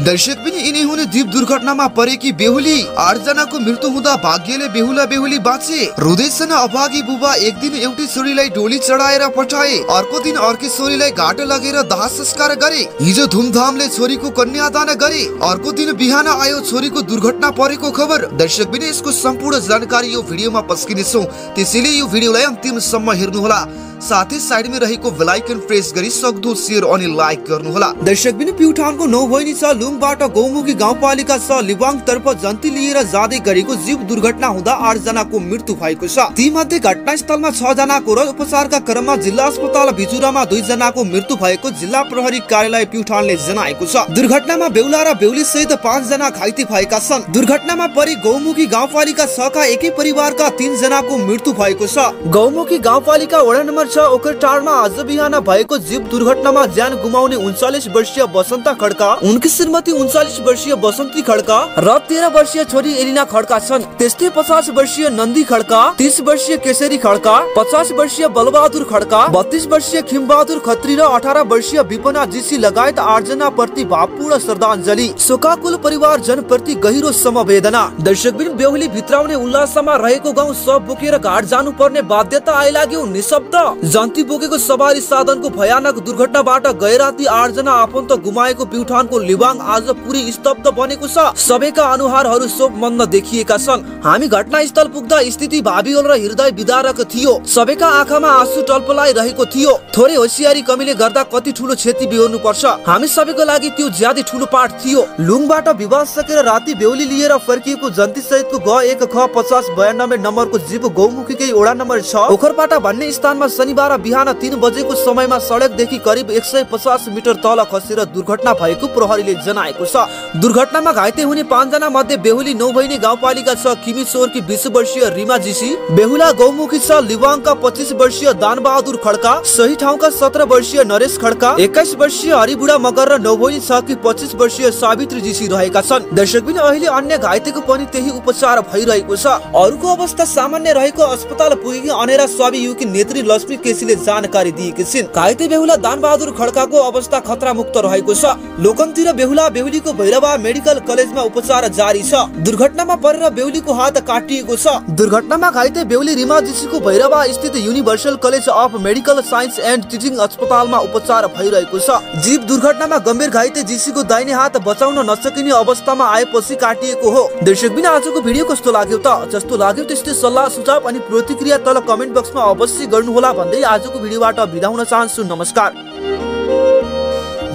दर्शक पनि यिनी हुने द्वीप दुर्घटनामा परेकी बेहुली 8 जनाको मृत्यु हुँदा भाग्यले बेहुला बेहुली बाँचे। हृदयसँग अभागी बुबा एक दिन एउटी छोरीलाई डोली चढाएर पठाए, अर्को दिन अर्की छोरीलाई घाट लगेर दाह संस्कार गरे। हिजो धुमधामले छोरीको कन्यादान गरे, अर्को दिन बिहान आयो छोरीको दुर्घटना परेको खबर। दर्शक पनि यसको सम्पूर्ण जानकारी यो भिडियोमा पस्किनेछौँ, त्यसैले यो भिडियोलाई अन्तिमसम्म हेर्नुहोला। साथै साइडमा रहेको बेल आइकन प्रेस गरी सक्दो शेयर अनि लाइक गर्नुहोला। दर्शक पनि प्युठानको 9 बहिनी छ लुङबाट गौमुखी गाउँपालिका छ लिवाङ तर्फ जन्ती लिएर जाँदै गरेको जीव दुर्घटना हुँदा 8 जनाको मृत्यु भएको छ। ती मध्ये घटनास्थलमा 6 जनाको र उपचारका क्रममा जिल्ला अस्पताल भिजुरामा 2 जनाको मृत्यु भएको जिल्ला प्रहरी कार्यालय प्युठानले जनाएको छ। दुर्घटनामा बेहुला र बेहुली सहित 5 जना घाइते भएका छन्। दुर्घटनामा परि गौमुखी गाउँपालिका 6 का एकै परिवारका 3 जनाको मृत्यु भएको छ। गौमुखी गाउँपालिका वडा नम्बर 6 ओखरटारमा आज बिहान भएको जीव दुर्घटनामा ज्यान गुमाउने 39 वर्षीय बसन्त खड्का, उनकी श्रीमती 39 वर्षीय बसन्ती खड्का र 13 वर्षीय छोरी एलिना खड्का छन्। त्यस्तै 50 वर्षीय नन्दी खड्का, 30 वर्षीय केशरी खड्का, 50 वर्षीय बलबहादुर खड्का, 32 वर्षीय खिमबहादुर खत्री र 18 वर्षीय विपना जीसी लगायत 8 जना प्रति भावपूर्ण श्रद्धाञ्जली। शोकाकुल परिवार जन प्रति गहिरो समवेदना। दर्शक बिन बेहुली भित्राउने उल्लासमा रहेको गाउँ सब बोकेर घाट जानु पर्ने बाध्यता आइलाग्यो। निशब्द जन्ती बोकेको सवारी साधनको भयानक दुर्घटनाबाट गैराती 8 जना आफन्त गुमाएको प्युठानको लिवाङ आज पुरै स्तब्ध बनेको छ। सबैका अनुहारहरू शोकमग्न देखिएका छन्। हामी घटनास्थल पुग्दा स्थिति भावियोल र हृदय विदारक थियो। सबैका आँखामा आँसु टल्पलाइरहेको थियो। थोरै होसियारी कमीले गर्दा कति ठूलो क्षति बिहोर्नु पर्छ, हामी सबैको लागि त्यो ज्यादै ठूलो पाठ थियो। लुङबाट विवाह सकेर राति बेहुली लिएर फर्किएको जन्ती सहितको ग 1 ख 5092 नम्बरको जीव गौमुखीकै वडा नम्बर 6 ओखरपाटा भन्ने स्थानमा शनिबार बिहान 3 बजेको समयमा सडकदेखि करिब 150 मिटर तल खसेर दुर्घटना भएको प्रहरीले जनाएको छ। दुर्घटनामा घाइते हुने 5 जना मध्ये बेहुली 9 बहिनी गाउँपालिका 6 किमी चोरकी 20 वर्षीय रिमा जीसी, बेहुला गौमुखी 6 लिवाङका 25 वर्षीय दानबहादुर खड्का, सही ठाउँका 17 वर्षीय नरेश खड्का, 21 वर्षीय हरिबुढा मगर र 9 बहिनी 6 की 25 वर्षीय सावित्री जीसी रहेका छन्। दर्शक पनि अहिले अन्य घाइतेको पनि त्यही उपचार भइरहेको छ। अरूको अवस्था सामान्य रहेको अस्पताल पुगेकी अनेरा स्वामी युकी नेत्री लक्ष्मी केसीले जानकारी दिएकी छिन्। घाइते बेहुला दानबहादुर खड्काको अवस्था खतरा मुक्त रहेको छ। लोकन्तिर बेहुला बेहुलीको भैरवा मेडिकल कलेजमा उपचार जारी छ। दुर्घटनामा परेर बेहुलीको हात काटिएको छ। दुर्घटनामा घाइते बेहुली रिमा जीसीको भैरवा स्थित universal college of medical science and teaching अस्पतालमा उपचार भइरहेको छ। जीव दुर्घटनामा गम्भीर घाइते जीसीको दाहिने हात बचाउन नसकिने अवस्थामा आएपछि काटिएको हो। दर्शक बिन आजको भिडियो कस्तो लाग्यो त? जस्तो लाग्यो त्यस्तै सल्लाह सुझाव अनि प्रतिक्रिया तल कमेन्ट बक्समा अवश्य गर्नुहोला भन्दै आजको भिडियोबाट बिदा हुन चाहन्छु। नमस्कार।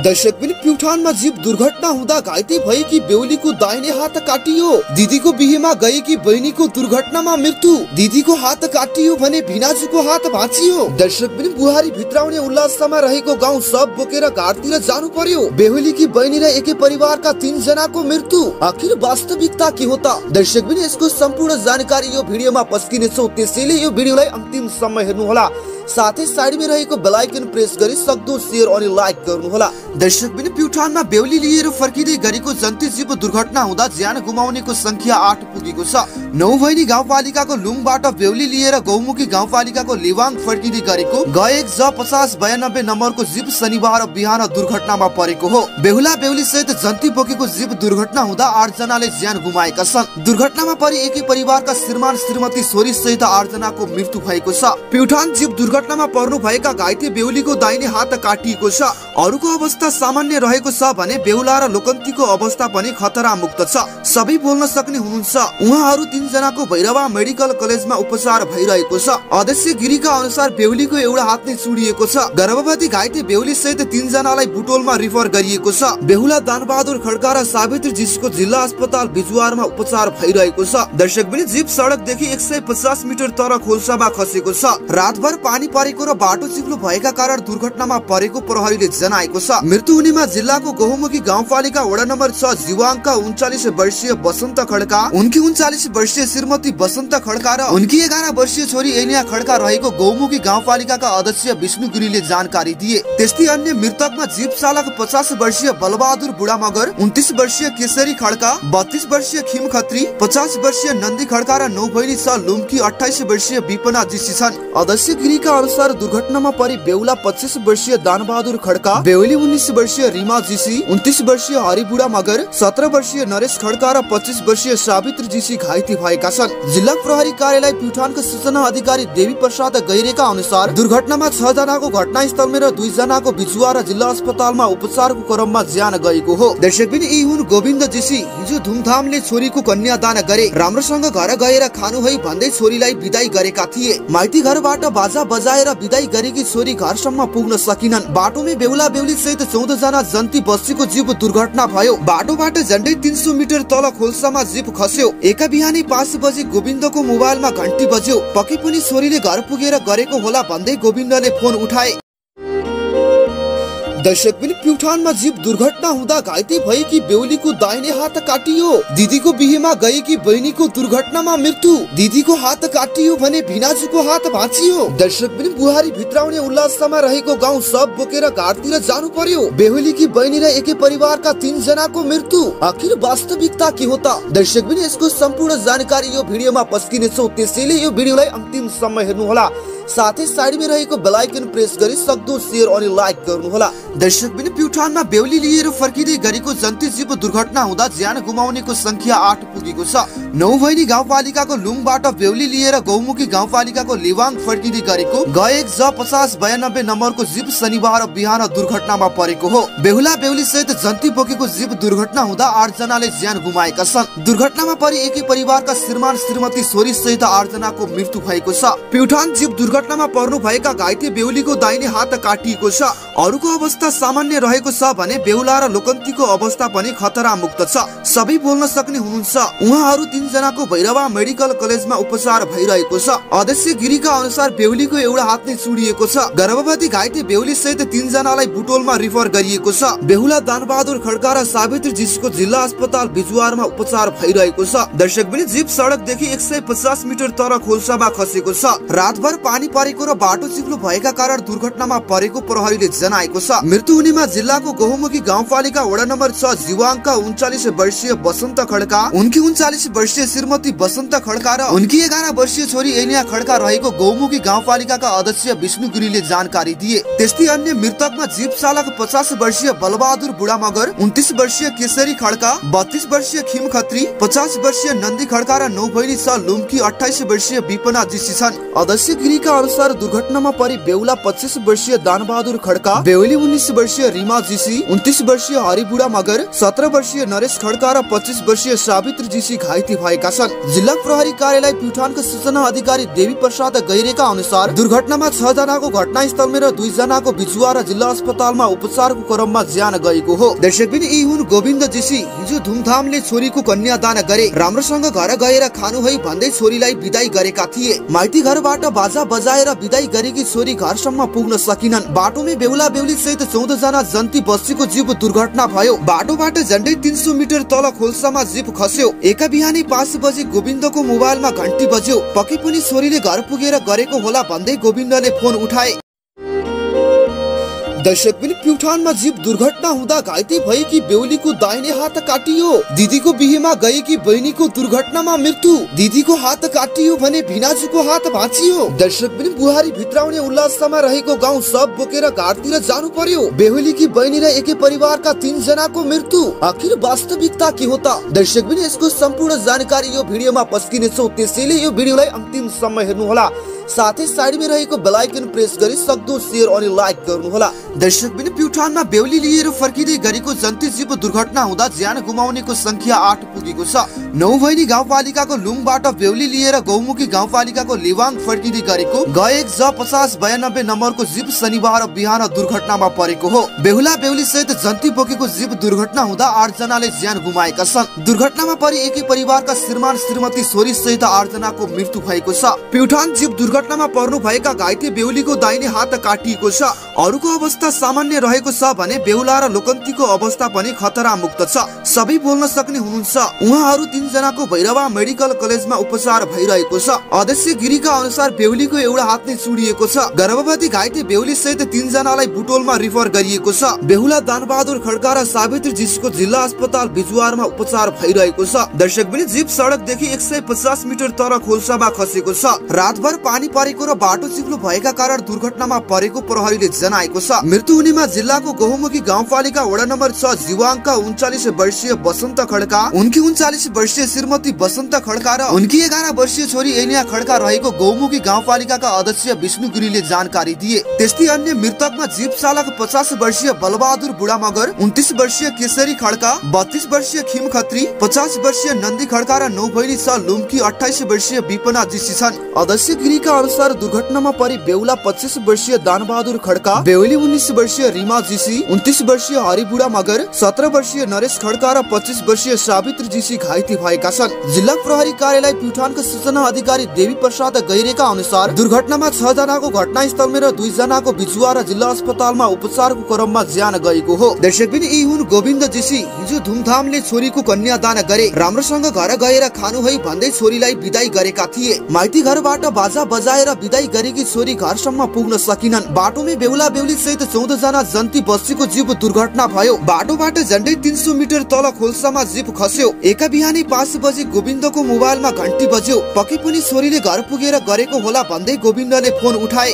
दर्शक पनि प्युठानमा जीव दुर्घटना हुँदा घाइते भएकी बेहुलीको दाहिने हात काटियो। दिदीको बिहेमा गएकी बहिनीको दुर्घटनामा मृत्यु, दिदीको हात काटियो भने भिनाजुको हात भाँचियो। दर्शक पनि बुहारी भित्राउने उल्लासमा रहेको गाउँ सब बोकेर घाटतिर जानु पर्यो। बेहुलीकी बहिनी र एकै परिवारका 3 जनाको मृत्यु। आखिर वास्तविकता के हो त? दर्शक पनि यसको सम्पूर्ण जानकारी यो भिडियोमा पस्किनेछौँ, त्यसैले यो भिडियोलाई अन्तिमसम्म हेर्नुहोला। साथै साइडमा रहेको बेल आइकन प्रेस गरी सक्दो शेयर अनि लाइक गर्नुहोला। दर्शक पनि प्युठानमा बेहुली लिएर फर्किँदै गरेको जन्ती जीव दुर्घटना हुँदा ज्यान गुमाउनेको संख्या 8 पुगेको छ। 9 बहिनी गाउँपालिकाको लुङबाट बेहुली लिएर गौमुखी गाउँपालिकाको लिवाङ फर्किँदै गरेको ग 1 ज 5092 नम्बरको जीव शनिबार बिहान दुर्घटनामा परेको हो। बेहुला बेहुली सहित जन्ती बोकेको जीव दुर्घटना हुँदा 8 जनाले ज्यान गुमाएका छन्। दुर्घटनामा परि एकै परिवारका श्रीमान श्रीमती छोरी सहित 8 जनाको मृत्यु भएको छ। प्युठान जीव दुर्घटनामा पर्नु भएका घाइते बेहुलीको दाहिने हात काटिएको छ। अरूको अवस्था सामान्य रहेको छ भने बेहुला र लोकन्तीको अवस्था पनि खतरा मुक्त छ। सबै बोल्न सक्ने हुनुहुन्छ। उहाँहरू 3 जनाको भैरवा मेडिकल कलेजमा उपचार भइरहेको छ। अध्यक्ष गिरीका अनुसार बेहुलीको एउटा हात नै चुडिएको छ। गर्भवती घाइते बेहुली सहित 3 जनालाई बुटोलमा रिफर गरिएको छ। बेहुला दानबहादुर खड्का र सावित्री जीसीको जिल्ला अस्पताल बिजुवारमा उपचार भइरहेको छ। दर्शक पनि जीव सडकदेखि 150 मिटर तल खोल्सामा खसेको छ। रातभर पानी परेको र बाटो चिप्लो भएका कारण दुर्घटनामा परेको प्रहरीले जनाएको छ। मृत्यु हुनेमा जिल्लाको गौमुखी गाउँपालिका वडा नम्बर 6 जिवाङका 39 वर्षीय बसन्त खड्का, उनकी 39 वर्षीय श्रीमती बसन्त खड्का र उनकी 11 वर्षीय छोरी एलिना खड्का रहेको गौमुखी गाउँपालिकाका अध्यक्ष विष्णु गिरीले जानकारी दिए। त्यस्तै अन्य मृतकमा जीव चालक 50 वर्षीय बलबहादुर बुढा मगर, 29 वर्षीय केशरी खड्का, 32 वर्षीय खिम खत्री, 50 वर्षीय नन्दी खड्का र 9 बहिनी 6 लुम्की 28 वर्षीय विपना जीसी छन्। अध्यक्ष गिरीका अनुसार दुर्घटनामा परि बेहुला 25 वर्षीय दानबहादुर खड्का, खड्का, बेहुली 19 वर्षीय रीमा जीसी, 29 वर्षीय हरिबुढा मगर, 17 वर्षीय नरेश खड्का र 25 वर्षीय सावित्री जीसी घाइते भएका छन्। जिल्ला प्रहरी कार्यालय प्युठानका सूचना अधिकारी देवी प्रसाद गैरेका अनुसार दुर्घटनामा 6 जनाको घटनास्थलमै र 2 जनाको बिजुवा र जिल्ला अस्पतालमा उपचारको क्रममा ज्यान गएको हो। दर्शकबिन यी हुन् गोविन्द जीसी। हिजो धुमधामले छोरीको कन्यादान गरे, राम्रोसँग घर गएर खानु है भन्दै छोरीलाई बिदाई गरेका थिए। माइती घरबाट बाजा बजाएर बिदाई गरेकी छोरी घरसम्म पुग्न सकिनन्। बाटोमै बेहुला बेहुली सहित 14 जना जन्ती बस्तीको जीव दुर्घटना भयो। बाटोबाट झन्डै 300 मिटर तल खोल्सामा जीव खस्यो। एका बिहानै 5 बजे गोविन्दको मोबाइलमा घन्टी बज्यो। पक्कै पनि छोरीले घर पुगेर गरेको होला भन्दै गोविन्दले फोन उठाए। दर्शक पनि प्युठानमा जीव दुर्घटना हुँदा घाइते भएकी बेहुलीको दाहिने हात काटियो। दिदीको बिहेमा गएकी बहिनीको दुर्घटनामा मृत्यु। दिदीको हात काटियो भने भिनाजुको हात भाँचियो। दर्शक पनि बुहारी भित्राउने उल्लासमा रहेको गाउँ सब बोकेर घाटतिर जानु पर्यो। बेहुलीकी बहिनी र एकै परिवारका 3 जनाको मृत्यु। आखिर वास्तविकता के हो त? दर्शक पनि यसको सम्पूर्ण जानकारी यो भिडियोमा पस्किनेछौँ, त्यसैले यो भिडियोलाई अन्तिमसम्म हेर्नुहोला। साथै साइडमा रहेको बेल आइकन प्रेस गरी सक्दो शेयर अनि लाइक गर्नुहोला। दर्शक पनि प्युठानमा बेहुली लिएर फर्किँदै गरेको जन्ती जीव दुर्घटना हुँदा ज्यान गुमाउनेको संख्या 8 पुगेको छ। नौभैनी गाउँपालिकाको लुङबाट बेहुली लिएर गौमुखी गाउँपालिकाको लिवाङ फर्किँदै गरेको G 5092 नम्बरको जीव शनिबार बिहान दुर्घटनामा परेको हो। बेहुला बेहुली सहित जन्ती बोकेको जीव दुर्घटना हुँदा 8 जनाले ज्यान गुमाएका छन्। दुर्घटनामा परि एकै परिवारका श्रीमान श्रीमती छोरी सहित 8 जनाको मृत्यु भएको छ। प्युठान जीव दुर्घटनामा पर्नु भएका घाइते बेहुलीको दाहिने हात काटिएको छ। अरूको अवस्था सामान्य रहेको छ भने बेहुला र लोकन्तीको अवस्था पनि खतरा मुक्त छ। सबै बोल्न सक्ने हुनुहुन्छ। उहाँहरू 3 जनाको भैरवा मेडिकल कलेजमा उपचार भइरहेको छ। अध्यक्ष गिरीका अनुसार बेहुलीको एउटा हात नै चुडिएको छ। गर्भवती घाइते बेहुली सहित 3 जनालाई बुटोलमा रिफर गरिएको छ। बेहुला दानबहादुर खड्का र सावित्री जीसीको जिल्ला अस्पताल बिजुवारमा उपचार भइरहेको छ। दर्शक पनि जीव सडकदेखि 150 मिटर तल खोल्सामा खसेको छ। रातभर पानी परेको र बाटो चिप्लो भएका कारण दुर्घटनामा परेको प्रहरीले जनाएको छ। मृत्यु हुनेमा जिल्लाको गहुमुखी गाउँपालिका वडा नम्बर 6 जिवाङका 39 वर्षीय बसन्त खड्का, उनकी 39 वर्षीय श्रीमती बसन्त खड्का र उनकी 11 वर्षीय छोरी एनिया खड्का रहेको गहुमुखी गाउँपालिकाका अध्यक्ष विष्णु गिरीले जानकारी दिए। त्यस्तै अन्य मृतकमा जीप चालक 50 वर्षीय बलबहादुर बुढा मगर, 29 वर्षीय केशरी खड्का, 32 वर्षीय खिम खत्री, 50 वर्षीय नन्दी खड्का र नौभैनी 6 लुम्की 28 वर्षीय विपना जीसी छन्। अध्यक्ष गिरीका अनुसार दुर्घटनामा परि बेहुला 25 वर्षीय दानबहादुर खड्का, बेहुली 19 वर्षीय रीमा जीसी, 29 वर्षीय हरिबुढा मगर, 17 वर्षीय नरेश खड्का र 25 वर्षीय सावित्री जीसी घाइते भएका छन्। जिल्ला प्रहरी कार्यालय प्युठानका सूचना अधिकारी देवी प्रसाद गैरेका अनुसार दुर्घटनामा 6 जनाको घटनास्थलमै र 2 जनाको बिजुवा र जिल्ला अस्पतालमा उपचारको क्रममा ज्यान गएको हो। दर्शकबिन यी हुन् गोविन्द जीसी। हिजो धुमधामले छोरीको कन्यादान गरे, राम्रोसँग घर गएर खानु है भन्दै छोरीलाई बिदाई गरेका थिए। माइती घरबाट बाजा बजाएर बिदाई गरेकी छोरी घरसम्म पुग्न सकिनन्। बाटोमै बेहुला बेहुली सहित 14 जना जन्ती बस्तीको जीव दुर्घटना भयो। बाटोबाट झन्डै 300 मिटर तल खोल्सामा जीव खस्यो। एका बिहानै 5 बजे गोविन्दको मोबाइलमा घन्टी बज्यो। पक्कै पनि छोरीले घर पुगेर गरेको होला भन्दै गोविन्दले फोन उठाए। दर्शक पनि प्युठानमा जीव दुर्घटना हुँदा घाइते भएकी बेहुलीको दाहिने हात काटियो। दिदीको बिहेमा गएकी बहिनीको दुर्घटनामा मृत्यु। दिदीको हात काटियो भने भिनाजुको हात भाँचियो। दर्शक पनि बुहारी भित्राउने उल्लासमा रहेको गाउँ सब बोकेर घाटतिर जानु पर्यो। बेहुलीकी बहिनी र एकै परिवारका 3 जनाको मृत्यु। आखिर वास्तविकता के हो त? दर्शक पनि यसको सम्पूर्ण जानकारी यो भिडियोमा पस्किनेछौँ, त्यसैले यो भिडियोलाई अन्तिमसम्म हेर्नुहोला। साथै साइडमा रहेको बेल आइकन प्रेस गरी सक्दो शेयर अनि लाइक गर्नुहोला। दर्शक पनि प्युठानमा बेहुली लिएर फर्किँदै गरेको जन्ती जीव दुर्घटना हुँदा ज्यान गुमाउनेको संख्या 8 पुगेको छ। नौभैनी गाउँपालिकाको लुङबाट बेहुली लिएर गौमुखी गाउँपालिकाको लिवाङ फर्किँदै गरेको G 5092 नम्बरको जीव शनिबार बिहान दुर्घटनामा परेको हो। बेहुला बेहुली सहित जन्ती बोकेको जीव दुर्घटना हुँदा 8 जनाले ज्यान गुमाएका छन्। दुर्घटनामा परि एकै परिवारका श्रीमान श्रीमती छोरी सहित 8 जनाको मृत्यु भएको छ। प्युठान जीव दुर्घटनामा पर्नु भएका घाइते बेहुलीको दाहिने हात काटिएको छ। अरूको अवस्था सामान्य रहेको छ भने बेहुला र लोकन्तीको अवस्था पनि खतरा मुक्त छ। सबै बोल्न सक्ने हुनुहुन्छ। उहाँहरू 3 जनाको भैरवा मेडिकल कलेजमा उपचार भइरहेको छ। अध्यक्ष गिरीका अनुसार बेहुलीको एउटा हात नै चुडिएको छ। गर्भवती घाइते बेहुली सहित 3 जनालाई बुटोलमा रिफर गरिएको छ। बेहुला दानबहादुर खड्का र सावित्री जीसीको जिल्ला अस्पताल बिजुवारमा उपचार भइरहेको छ। दर्शक पनि जीप सडकदेखि 150 मिटर तल खोल्सामा खसेको छ। रातभर पानी परेको र बाटो चिप्लो भएका कारण दुर्घटनामा परेको प्रहरीले जनाएको छ। मृत्यु हुनेमा जिल्लाको गहुमुखी गाउँपालिका वडा नम्बर 6 जीवाङका 39 वर्षीय बसन्त खड्का, उनकी 39 वर्षीय श्रीमती बसन्त खड्का र उनकी 11 वर्षीय छोरी एनिया खड्का रहेको गहुमुखी गाउँपालिकाका अध्यक्ष विष्णु गिरीले जानकारी दिए। त्यस्तै अन्य मृतकमा जीप चालक 50 वर्षीय बलबहादुर बुढा मगर, 29 वर्षीय केशरी खड्का, 32 वर्षीय खिम खत्री, 50 वर्षीय नन्दी खड्का र 9 बहिनी छ लुम्की 28 वर्षीय विपना जीसी छन्। अध्यक्ष गिरीका अनुसार दुर्घटनामा परि बेहुला 25 वर्षीय दानबहादुर खड्का, बेहुली 19 वर्षीय रिमा जीसी, 29 वर्षीय हरिबुढा मगर, 17 वर्षीय नरेश खड्का र 25 वर्षीय सावित्री जीसी घाइते भएका छन्। जिल्ला प्रहरी कार्यालय प्युठानका सूचना अधिकारी देवी प्रसाद गैरेका अनुसार दुर्घटनामा 6 जनाको घटनास्थलमा र 2 जनाको बिजुवा र जिल्ला अस्पतालमा उपचारको क्रममा ज्यान गएको हो। दर्शक पनि यी हुन् गोविन्द जीसी। हिजो धुमधामले छोरीको कन्यादान गरे। राम्रोसँग घर गएर खानु है भन्दै छोरीलाई बिदाई गरेका थिए। माइती घरबाट बाजा बजाएर बिदाई गरेकी छोरी घरसम्म पुग्न सकिनन्। बाटोमै बेहुला बेहुली सहित 14 जना जन्ती बस्तीको जीव दुर्घटना भयो। बाटोबाट झन्डै 300 मिटर तल खोल्सामा जीप खस्यो। एका बिहानै 5 बजे गोविन्दको मोबाइलमा घन्टी बज्यो। पक्कै पनि छोरीले घर पुगेर गरेको होला भन्दै गोविन्दले फोन उठाए।